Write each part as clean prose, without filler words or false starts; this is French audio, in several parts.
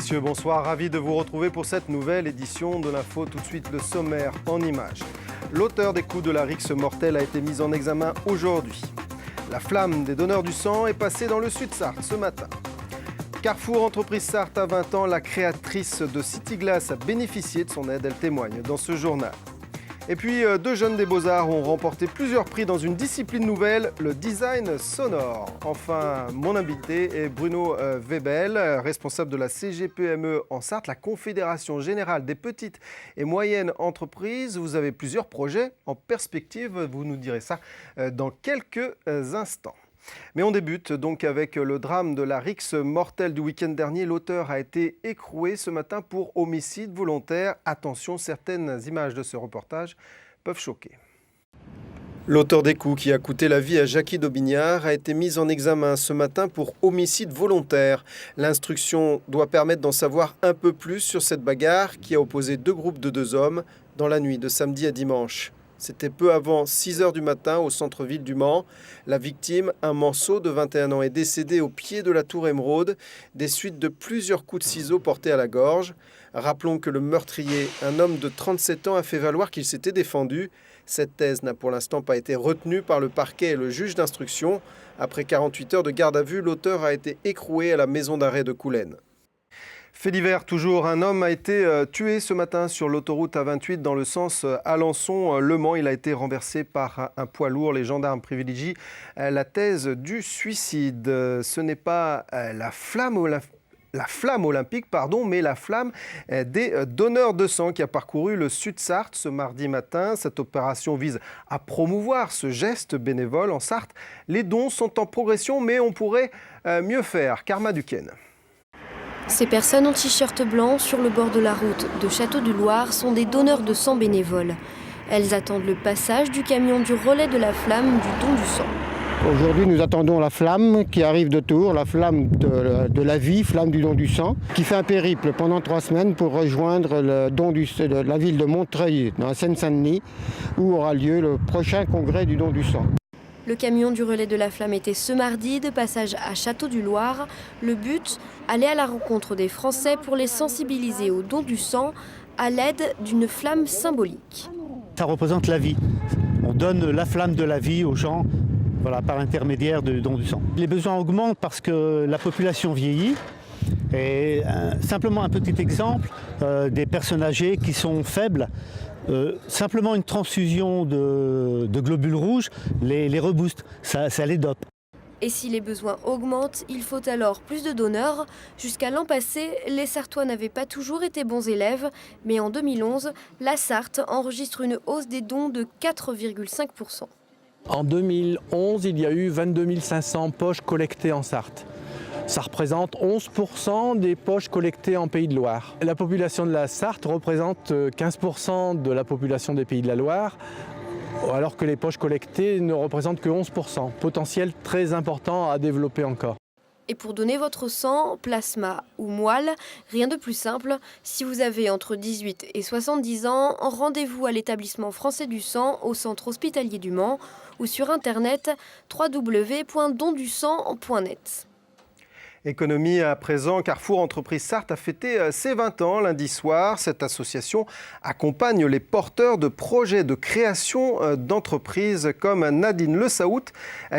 messieurs, bonsoir. Ravi de vous retrouver pour cette nouvelle édition de l'info. Tout de suite, le sommaire en images. L'auteur des coups de la rixe mortelle a été mis en examen aujourd'hui. La flamme des donneurs du sang est passée dans le Sud-Sarthe ce matin. Carrefour Entreprise Sarthe a 20 ans, la créatrice de City Glass a bénéficié de son aide, elle témoigne dans ce journal. Et puis, deux jeunes des Beaux-Arts ont remporté plusieurs prix dans une discipline nouvelle, le design sonore. Enfin, mon invité est Bruno Webel, responsable de la CGPME en Sarthe, la Confédération Générale des Petites et Moyennes Entreprises. Vous avez plusieurs projets en perspective, vous nous direz ça dans quelques instants. Mais on débute donc avec le drame de la rixe mortelle du week-end dernier. L'auteur a été écroué ce matin pour homicide volontaire. Attention, certaines images de ce reportage peuvent choquer. L'auteur des coups qui a coûté la vie à Jackie Daubignard a été mis en examen ce matin pour homicide volontaire. L'instruction doit permettre d'en savoir un peu plus sur cette bagarre qui a opposé deux groupes de deux hommes dans la nuit de samedi à dimanche. C'était peu avant 6 h du matin au centre-ville du Mans. La victime, un manceau de 21 ans, est décédé au pied de la tour Émeraude des suites de plusieurs coups de ciseaux portés à la gorge. Rappelons que le meurtrier, un homme de 37 ans, a fait valoir qu'il s'était défendu. Cette thèse n'a pour l'instant pas été retenue par le parquet et le juge d'instruction. Après 48 heures de garde à vue, l'auteur a été écroué à la maison d'arrêt de Coulennes. Fait divers, toujours, un homme a été tué ce matin sur l'autoroute A28 dans le sens Alençon-Le Mans. Il a été renversé par un poids lourd. Les gendarmes privilégient la thèse du suicide. Ce n'est pas la flamme olympique, mais la flamme des donneurs de sang qui a parcouru le Sud-Sarthe ce mardi matin. Cette opération vise à promouvoir ce geste bénévole en Sarthe. Les dons sont en progression, mais on pourrait mieux faire. Karma Duquesne. Ces personnes en t-shirt blanc sur le bord de la route de Château-du-Loir sont des donneurs de sang bénévoles. Elles attendent le passage du camion du relais de la flamme du don du sang. Aujourd'hui, nous attendons la flamme qui arrive de Tours, la flamme de la vie, flamme du don du sang, qui fait un périple pendant 3 semaines pour rejoindre la ville de Montreuil, dans la Seine-Saint-Denis, où aura lieu le prochain congrès du don du sang. Le camion du relais de la flamme était ce mardi de passage à Château-du-Loir. Le but, aller à la rencontre des Français pour les sensibiliser au don du sang à l'aide d'une flamme symbolique. Ça représente la vie. On donne la flamme de la vie aux gens, par l'intermédiaire du don du sang. Les besoins augmentent parce que la population vieillit. Et simplement un petit exemple, des personnes âgées qui sont faibles. Simplement une transfusion de globules rouges les rebooste, ça les dope. Et si les besoins augmentent, il faut alors plus de donneurs. Jusqu'à l'an passé, les Sartois n'avaient pas toujours été bons élèves, mais en 2011, la Sarthe enregistre une hausse des dons de 4,5%. En 2011, il y a eu 22 500 poches collectées en Sarthe. Ça représente 11% des poches collectées en Pays de Loire. La population de la Sarthe représente 15% de la population des Pays de la Loire, alors que les poches collectées ne représentent que 11%. Potentiel très important à développer encore. Et pour donner votre sang, plasma ou moelle, rien de plus simple. Si vous avez entre 18 et 70 ans, rendez-vous à l'établissement français du sang au centre hospitalier du Mans ou sur internet www.dondusang.net. Économie à présent, Carrefour Entreprise Sarthe a fêté ses 20 ans lundi soir. Cette association accompagne les porteurs de projets de création d'entreprises comme Nadine Le Saout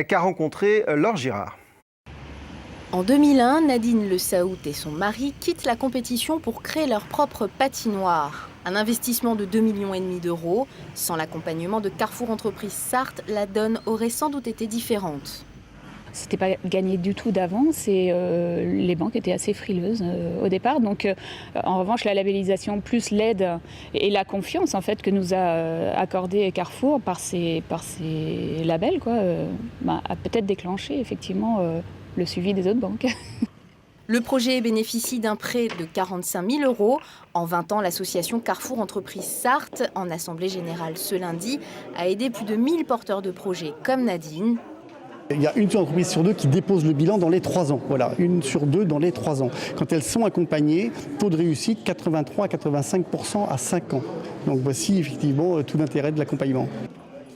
qu'a rencontré Laure Girard. En 2001, Nadine Le Saout et son mari quittent la compétition pour créer leur propre patinoire. Un investissement de 2,5 millions d'euros. Sans l'accompagnement de Carrefour Entreprise Sarthe, la donne aurait sans doute été différente. C'était pas gagné du tout d'avance et les banques étaient assez frileuses au départ. Donc, en revanche, la labellisation plus l'aide et la confiance en fait que nous a accordé Carrefour par ces labels a peut-être déclenché effectivement le suivi des autres banques. Le projet bénéficie d'un prêt de 45 000 euros. En 20 ans, l'association Carrefour Entreprise Sarthe, en assemblée générale ce lundi, a aidé plus de 1000 porteurs de projets comme Nadine. Il y a une entreprise sur deux qui dépose le bilan dans les 3 ans. Voilà, une sur deux dans les 3 ans. Quand elles sont accompagnées, taux de réussite 83 à 85% à 5 ans. Donc voici effectivement tout l'intérêt de l'accompagnement.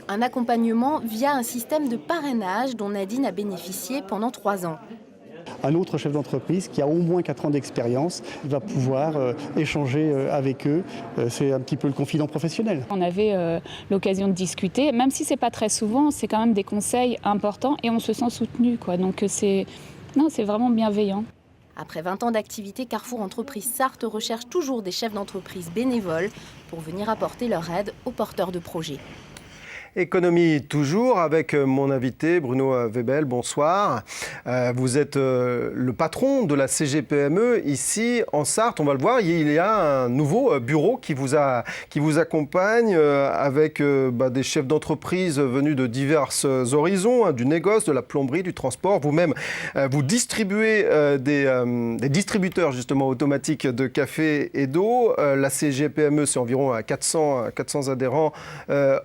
Un accompagnement via un système de parrainage dont Nadine a bénéficié pendant 3 ans. un autre chef d'entreprise qui a au moins 4 ans d'expérience. Il va pouvoir échanger avec eux. C'est un petit peu le confident professionnel. On avait l'occasion de discuter, même si c'est pas très souvent, c'est quand même des conseils importants et on se sent soutenu, quoi. Donc c'est vraiment bienveillant. Après 20 ans d'activité, Carrefour Entreprises Sarthe recherche toujours des chefs d'entreprise bénévoles pour venir apporter leur aide aux porteurs de projets. Économie toujours avec mon invité Bruno Webel, bonsoir. Vous êtes le patron de la CGPME ici en Sarthe, on va le voir. Il y a un nouveau bureau qui vous accompagne avec des chefs d'entreprise venus de divers horizons, du négoce, de la plomberie, du transport. Vous-même, vous distribuez des distributeurs justement automatiques de café et d'eau. La CGPME, c'est environ 400 adhérents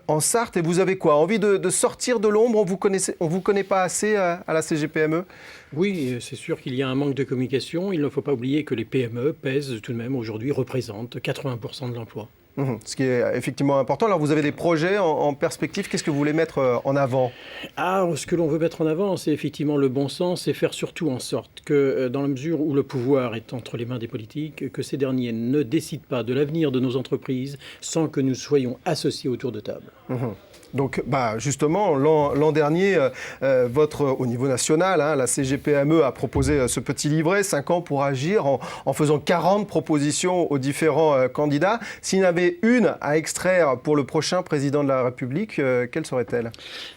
en Sarthe. Et vous avez quoi? Envie de sortir de l'ombre? On vous connaît pas assez à la CGPME? Oui, c'est sûr qu'il y a un manque de communication. Il ne faut pas oublier que les PME pèsent tout de même aujourd'hui, représentent 80% de l'emploi. Ce qui est effectivement important. Alors vous avez des projets en perspective, qu'est-ce que vous voulez mettre en avant? Ce que l'on veut mettre en avant, c'est effectivement le bon sens et faire surtout en sorte que dans la mesure où le pouvoir est entre les mains des politiques, que ces derniers ne décident pas de l'avenir de nos entreprises sans que nous soyons associés autour de table. Donc justement, l'an dernier, au niveau national, la CGPME a proposé ce petit livret, 5 ans pour agir, en faisant 40 propositions aux différents candidats. S'il y en avait une à extraire pour le prochain président de la République, quelle serait-elle?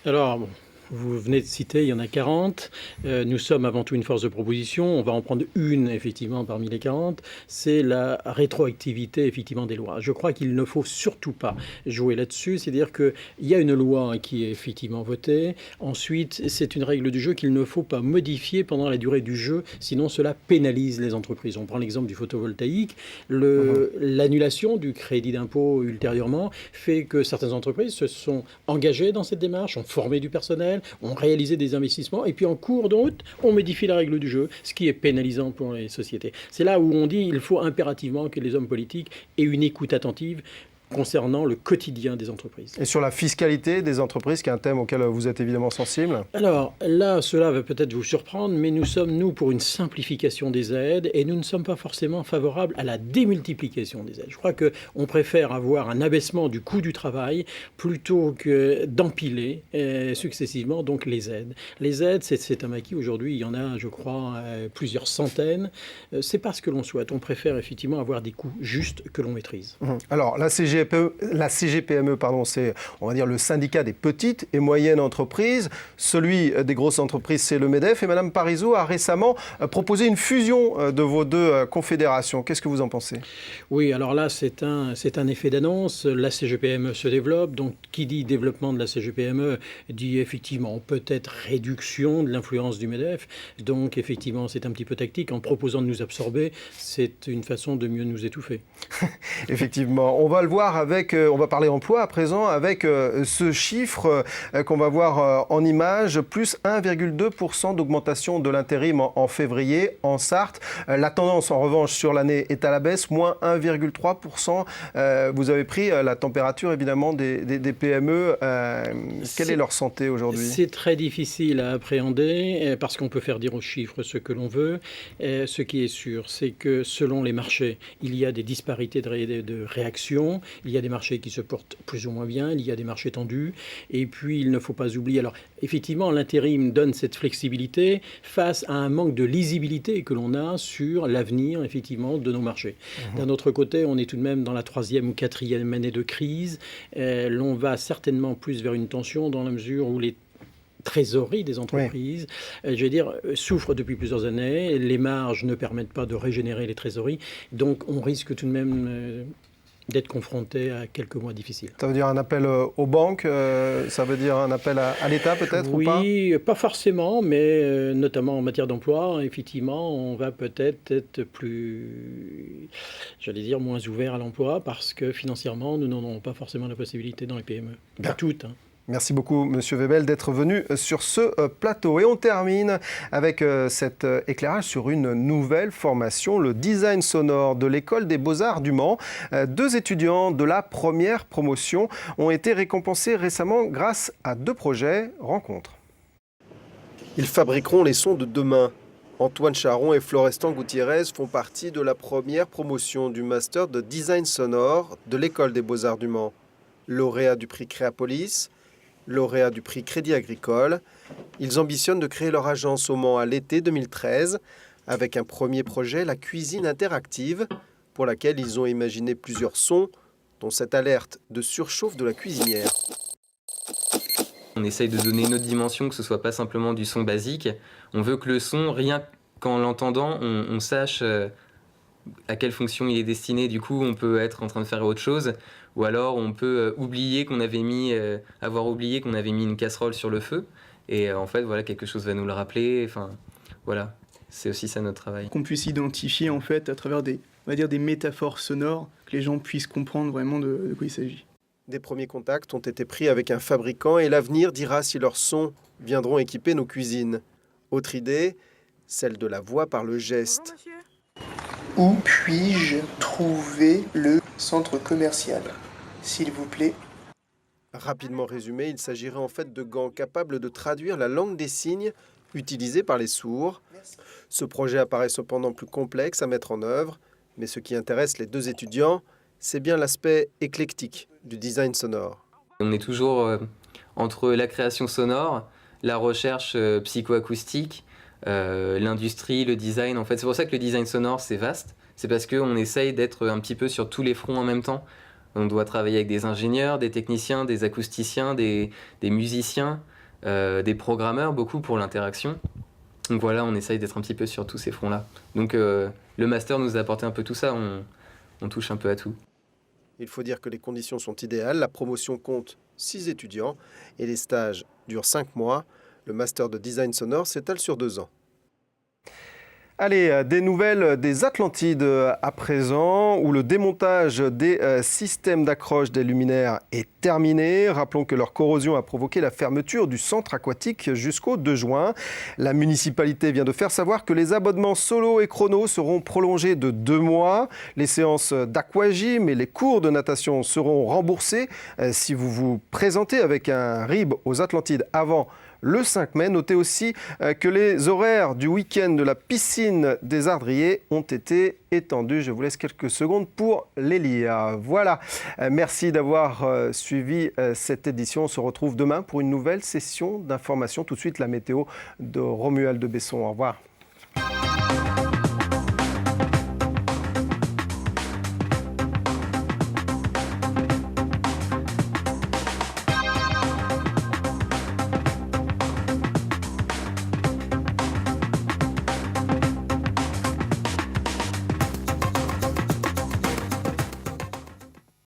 Alors, vous venez de citer, il y en a 40. Nous sommes avant tout une force de proposition. On va en prendre une, effectivement, parmi les 40. C'est la rétroactivité, effectivement, des lois. Je crois qu'il ne faut surtout pas jouer là-dessus. C'est-à-dire qu'il y a une loi qui est effectivement votée. Ensuite, c'est une règle du jeu qu'il ne faut pas modifier pendant la durée du jeu, sinon cela pénalise les entreprises. On prend l'exemple du photovoltaïque. L'annulation du crédit d'impôt ultérieurement fait que certaines entreprises se sont engagées dans cette démarche, ont formé du personnel, ont réalisé des investissements, et puis en cours de route, on modifie la règle du jeu, ce qui est pénalisant pour les sociétés. C'est là où on dit qu'il faut impérativement que les hommes politiques aient une écoute attentive concernant le quotidien des entreprises. Et sur la fiscalité des entreprises, qui est un thème auquel vous êtes évidemment sensible? Alors là, cela va peut-être vous surprendre, mais nous sommes, pour une simplification des aides, et nous ne sommes pas forcément favorables à la démultiplication des aides. Je crois qu'on préfère avoir un abaissement du coût du travail plutôt que d'empiler successivement donc les aides. Les aides, c'est un maquis. Aujourd'hui, il y en a, je crois, plusieurs centaines. C'est pas ce que l'on souhaite. On préfère effectivement avoir des coûts justes que l'on maîtrise. Alors, la CGPME, c'est, on va dire, le syndicat des petites et moyennes entreprises. Celui des grosses entreprises, c'est le MEDEF. Et Mme Parisot a récemment proposé une fusion de vos deux confédérations. Qu'est-ce que vous en pensez? Oui, alors là, c'est un effet d'annonce. La CGPME se développe. Donc, qui dit développement de la CGPME dit effectivement peut-être réduction de l'influence du MEDEF. Donc, effectivement, c'est un petit peu tactique. En proposant de nous absorber, c'est une façon de mieux nous étouffer. Effectivement. On va le voir on va parler emploi à présent avec ce chiffre qu'on va voir en image, plus 1,2% d'augmentation de l'intérim en février en Sarthe. La tendance en revanche sur l'année est à la baisse, moins 1,3%. Vous avez pris la température évidemment des PME. Quelle est leur santé aujourd'hui? C'est très difficile à appréhender parce qu'on peut faire dire aux chiffres ce que l'on veut. Ce qui est sûr, c'est que selon les marchés, il y a des disparités de réaction. Il y a des marchés qui se portent plus ou moins bien, il y a des marchés tendus, et puis il ne faut pas oublier. Alors effectivement, l'intérim donne cette flexibilité face à un manque de lisibilité que l'on a sur l'avenir effectivement de nos marchés. D'un autre côté, on est tout de même dans la 3e ou 4e année de crise. L'on va certainement plus vers une tension dans la mesure où les trésorerie des entreprises, souffrent depuis plusieurs années. Les marges ne permettent pas de régénérer les trésoreries, donc on risque tout de même d'être confronté à quelques mois difficiles. Ça veut dire un appel aux banques, ça veut dire un appel à l'État peut-être ou pas? Oui, pas forcément, mais notamment en matière d'emploi, effectivement, on va peut-être être moins ouvert à l'emploi parce que financièrement, nous n'en avons pas forcément la possibilité dans les PME. Pas toutes, hein. Merci beaucoup, Monsieur Webel, d'être venu sur ce plateau. Et on termine avec cet éclairage sur une nouvelle formation, le design sonore de l'École des Beaux-Arts du Mans. 2 étudiants de la première promotion ont été récompensés récemment grâce à 2 projets rencontres. Ils fabriqueront les sons de demain. Antoine Charon et Florestan Gutiérrez font partie de la première promotion du master de design sonore de l'École des Beaux-Arts du Mans. Lauréats du prix Créapolis, lauréats du prix Crédit Agricole, ils ambitionnent de créer leur agence au Mans à l'été 2013 avec un premier projet, la cuisine interactive, pour laquelle ils ont imaginé plusieurs sons, dont cette alerte de surchauffe de la cuisinière. On essaye de donner une autre dimension, que ce ne soit pas simplement du son basique. On veut que le son, rien qu'en l'entendant, on sache à quelle fonction il est destiné. Du coup, on peut être en train de faire autre chose, ou alors on peut avoir oublié qu'on avait mis une casserole sur le feu. Et en fait, voilà, quelque chose va nous le rappeler. Enfin, voilà, c'est aussi ça notre travail. Qu'on puisse identifier en fait à travers des métaphores sonores, que les gens puissent comprendre vraiment de quoi il s'agit. Des premiers contacts ont été pris avec un fabricant et l'avenir dira si leurs sons viendront équiper nos cuisines. Autre idée, celle de la voix par le geste. Où puis-je trouver le centre commercial, s'il vous plaît? Rapidement résumé, il s'agirait en fait de gants capables de traduire la langue des signes utilisée par les sourds. Ce projet apparaît cependant plus complexe à mettre en œuvre, mais ce qui intéresse les deux étudiants, c'est bien l'aspect éclectique du design sonore. On est toujours entre la création sonore, la recherche psychoacoustique, l'industrie, le design. En fait, c'est pour ça que le design sonore, c'est vaste. C'est parce qu'on essaye d'être un petit peu sur tous les fronts en même temps. On doit travailler avec des ingénieurs, des techniciens, des acousticiens, des musiciens, des programmeurs, beaucoup pour l'interaction. Donc voilà, on essaye d'être un petit peu sur tous ces fronts-là. Donc le master nous a apporté un peu tout ça, on touche un peu à tout. Il faut dire que les conditions sont idéales. La promotion compte 6 étudiants et les stages durent 5 mois. Le master de design sonore s'étale sur 2 ans. Allez, des nouvelles des Atlantides à présent, où le démontage des systèmes d'accroche des luminaires est terminé. Rappelons que leur corrosion a provoqué la fermeture du centre aquatique jusqu'au 2 juin. La municipalité vient de faire savoir que les abonnements solo et chrono seront prolongés de 2 mois. Les séances d'aquagym et les cours de natation seront remboursés si vous vous présentez avec un RIB aux Atlantides avant le 5 mai. Notez aussi que les horaires du week-end de la piscine des Ardriers ont été étendus. Je vous laisse quelques secondes pour les lire. Voilà, merci d'avoir suivi cette édition. On se retrouve demain pour une nouvelle session d'information. Tout de suite, la météo de Romuald de Besson. Au revoir.